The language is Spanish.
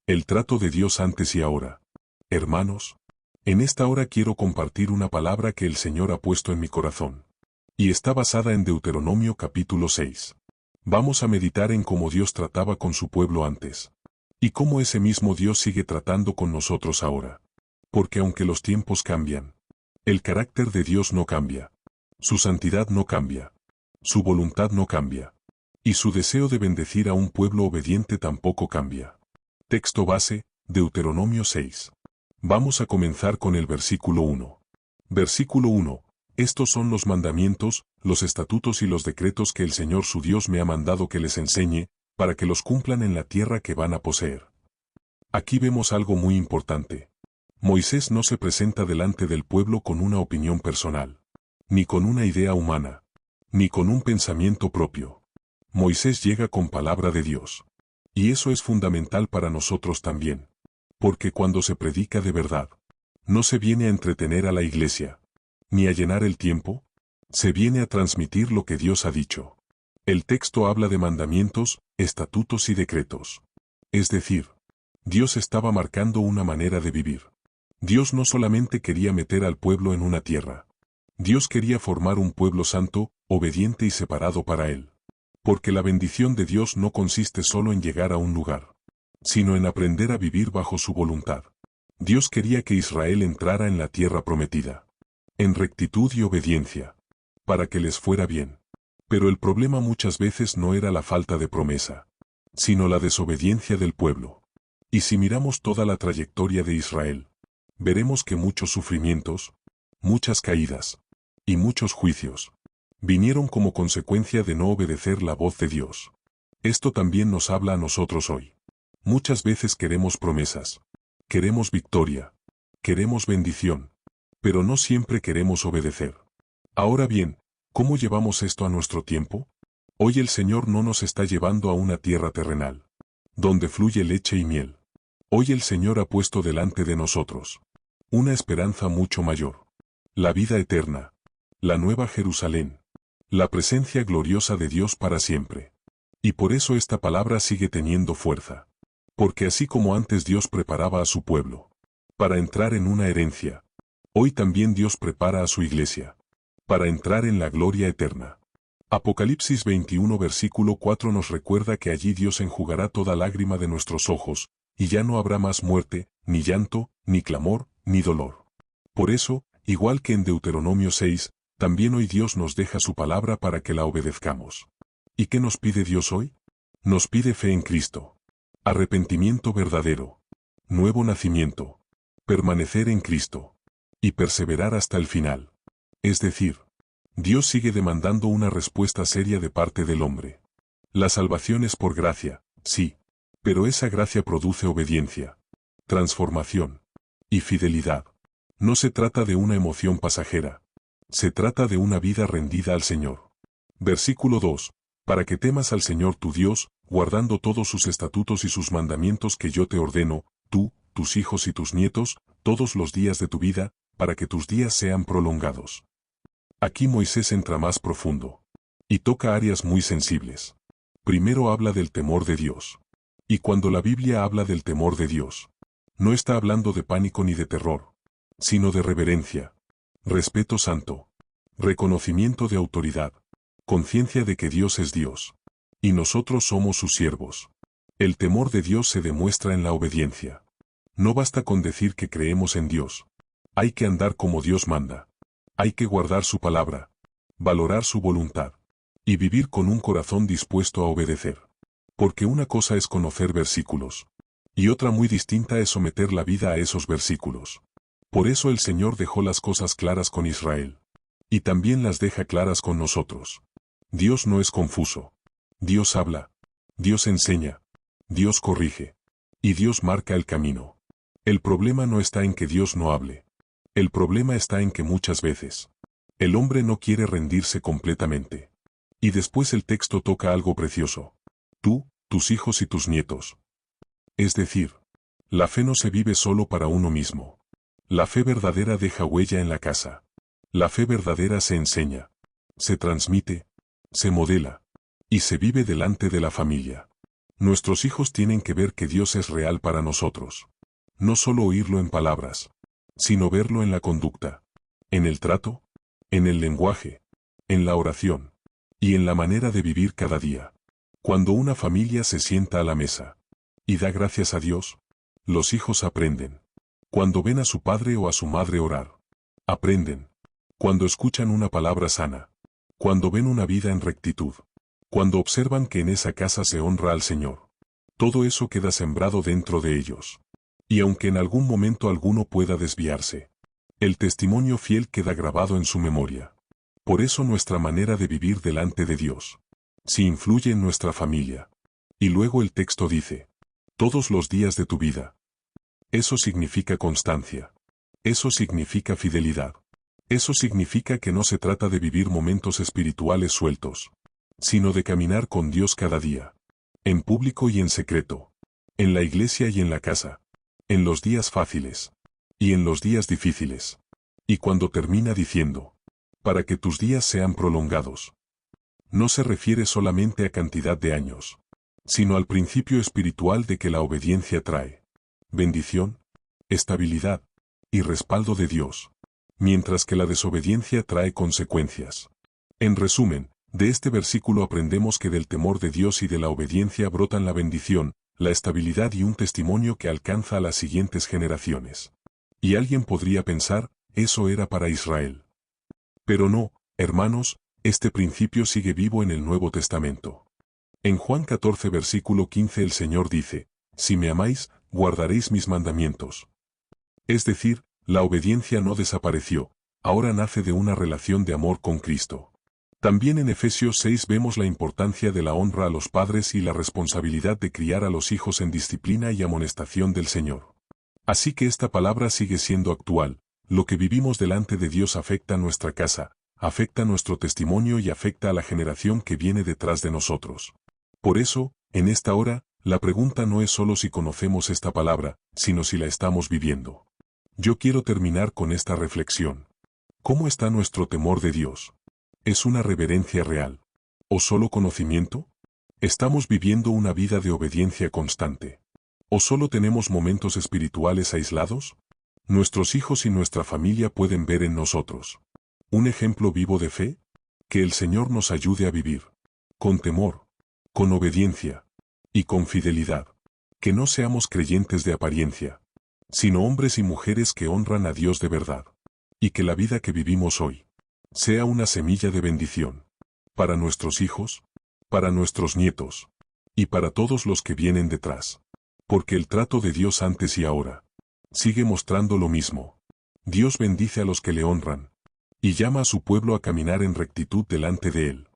El trato de Dios antes y ahora. Hermanos, en esta hora quiero compartir una palabra que el Señor ha puesto en mi corazón. Y está basada en Deuteronomio capítulo 6. Vamos a meditar en cómo Dios trataba con su pueblo antes. Y cómo ese mismo Dios sigue tratando con nosotros ahora. Porque aunque los tiempos cambian, el carácter de Dios no cambia. Su santidad no cambia. Su voluntad no cambia. Y su deseo de bendecir a un pueblo obediente tampoco cambia. Texto base, Deuteronomio 6. Vamos a comenzar con el versículo 1. Versículo 1. Estos son los mandamientos, los estatutos y los decretos que el Señor su Dios me ha mandado que les enseñe, para que los cumplan en la tierra que van a poseer. Aquí vemos algo muy importante. Moisés no se presenta delante del pueblo con una opinión personal, ni con una idea humana, ni con un pensamiento propio. Moisés llega con palabra de Dios. Y eso es fundamental para nosotros también. Porque cuando se predica de verdad, no se viene a entretener a la iglesia, ni a llenar el tiempo, se viene a transmitir lo que Dios ha dicho. El texto habla de mandamientos, estatutos y decretos. Es decir, Dios estaba marcando una manera de vivir. Dios no solamente quería meter al pueblo en una tierra. Dios quería formar un pueblo santo, obediente y separado para Él. Porque la bendición de Dios no consiste solo en llegar a un lugar, sino en aprender a vivir bajo su voluntad. Dios quería que Israel entrara en la tierra prometida, en rectitud y obediencia, para que les fuera bien. Pero el problema muchas veces no era la falta de promesa, sino la desobediencia del pueblo. Y si miramos toda la trayectoria de Israel, veremos que muchos sufrimientos, muchas caídas y muchos juicios vinieron como consecuencia de no obedecer la voz de Dios. Esto también nos habla a nosotros hoy. Muchas veces queremos promesas, queremos victoria, queremos bendición, pero no siempre queremos obedecer. Ahora bien, ¿cómo llevamos esto a nuestro tiempo? Hoy el Señor no nos está llevando a una tierra terrenal, donde fluye leche y miel. Hoy el Señor ha puesto delante de nosotros una esperanza mucho mayor. La vida eterna, la nueva Jerusalén, la presencia gloriosa de Dios para siempre. Y por eso esta palabra sigue teniendo fuerza. Porque así como antes Dios preparaba a su pueblo para entrar en una herencia, hoy también Dios prepara a su iglesia para entrar en la gloria eterna. Apocalipsis 21 versículo 4 nos recuerda que allí Dios enjugará toda lágrima de nuestros ojos, y ya no habrá más muerte, ni llanto, ni clamor, ni dolor. Por eso, igual que en Deuteronomio 6, también hoy Dios nos deja su palabra para que la obedezcamos. ¿Y qué nos pide Dios hoy? Nos pide fe en Cristo, arrepentimiento verdadero, nuevo nacimiento, permanecer en Cristo, y perseverar hasta el final. Es decir, Dios sigue demandando una respuesta seria de parte del hombre. La salvación es por gracia, sí, pero esa gracia produce obediencia, transformación y fidelidad. No se trata de una emoción pasajera. Se trata de una vida rendida al Señor. Versículo 2. Para que temas al Señor tu Dios, guardando todos sus estatutos y sus mandamientos que yo te ordeno, tú, tus hijos y tus nietos, todos los días de tu vida, para que tus días sean prolongados. Aquí Moisés entra más profundo. Y toca áreas muy sensibles. Primero habla del temor de Dios. Y cuando la Biblia habla del temor de Dios, no está hablando de pánico ni de terror, sino de reverencia, respeto santo, reconocimiento de autoridad, conciencia de que Dios es Dios, y nosotros somos sus siervos. El temor de Dios se demuestra en la obediencia. No basta con decir que creemos en Dios. Hay que andar como Dios manda. Hay que guardar su palabra, valorar su voluntad, y vivir con un corazón dispuesto a obedecer. Porque una cosa es conocer versículos, y otra muy distinta es someter la vida a esos versículos. Por eso el Señor dejó las cosas claras con Israel. Y también las deja claras con nosotros. Dios no es confuso. Dios habla. Dios enseña. Dios corrige. Y Dios marca el camino. El problema no está en que Dios no hable. El problema está en que muchas veces el hombre no quiere rendirse completamente. Y después el texto toca algo precioso. Tú, tus hijos y tus nietos. Es decir, la fe no se vive solo para uno mismo. La fe verdadera deja huella en la casa. La fe verdadera se enseña, se transmite, se modela, y se vive delante de la familia. Nuestros hijos tienen que ver que Dios es real para nosotros. No solo oírlo en palabras, sino verlo en la conducta, en el trato, en el lenguaje, en la oración y en la manera de vivir cada día. Cuando una familia se sienta a la mesa y da gracias a Dios, los hijos aprenden. Cuando ven a su padre o a su madre orar, aprenden. Cuando escuchan una palabra sana, cuando ven una vida en rectitud, cuando observan que en esa casa se honra al Señor, todo eso queda sembrado dentro de ellos. Y aunque en algún momento alguno pueda desviarse, el testimonio fiel queda grabado en su memoria. Por eso nuestra manera de vivir delante de Dios, si influye en nuestra familia. Y luego el texto dice, todos los días de tu vida. Eso significa constancia. Eso significa fidelidad. Eso significa que no se trata de vivir momentos espirituales sueltos, sino de caminar con Dios cada día, en público y en secreto, en la iglesia y en la casa, en los días fáciles y en los días difíciles. Y cuando termina diciendo, para que tus días sean prolongados, no se refiere solamente a cantidad de años, sino al principio espiritual de que la obediencia trae bendición, estabilidad y respaldo de Dios, mientras que la desobediencia trae consecuencias. En resumen, de este versículo aprendemos que del temor de Dios y de la obediencia brotan la bendición, la estabilidad y un testimonio que alcanza a las siguientes generaciones. Y alguien podría pensar, eso era para Israel. Pero no, hermanos, este principio sigue vivo en el Nuevo Testamento. En Juan 14 versículo 15 el Señor dice, si me amáis, guardaréis mis mandamientos. Es decir, la obediencia no desapareció, ahora nace de una relación de amor con Cristo. También en Efesios 6 vemos la importancia de la honra a los padres y la responsabilidad de criar a los hijos en disciplina y amonestación del Señor. Así que esta palabra sigue siendo actual, lo que vivimos delante de Dios afecta a nuestra casa, afecta a nuestro testimonio y afecta a la generación que viene detrás de nosotros. Por eso, en esta hora, la pregunta no es solo si conocemos esta palabra, sino si la estamos viviendo. Yo quiero terminar con esta reflexión. ¿Cómo está nuestro temor de Dios? ¿Es una reverencia real? ¿O solo conocimiento? ¿Estamos viviendo una vida de obediencia constante? ¿O solo tenemos momentos espirituales aislados? Nuestros hijos y nuestra familia pueden ver en nosotros un ejemplo vivo de fe. Que el Señor nos ayude a vivir con temor, con obediencia y con fidelidad. Que no seamos creyentes de apariencia, sino hombres y mujeres que honran a Dios de verdad. Y que la vida que vivimos hoy sea una semilla de bendición para nuestros hijos, para nuestros nietos y para todos los que vienen detrás. Porque el trato de Dios antes y ahora sigue mostrando lo mismo. Dios bendice a los que le honran y llama a su pueblo a caminar en rectitud delante de Él.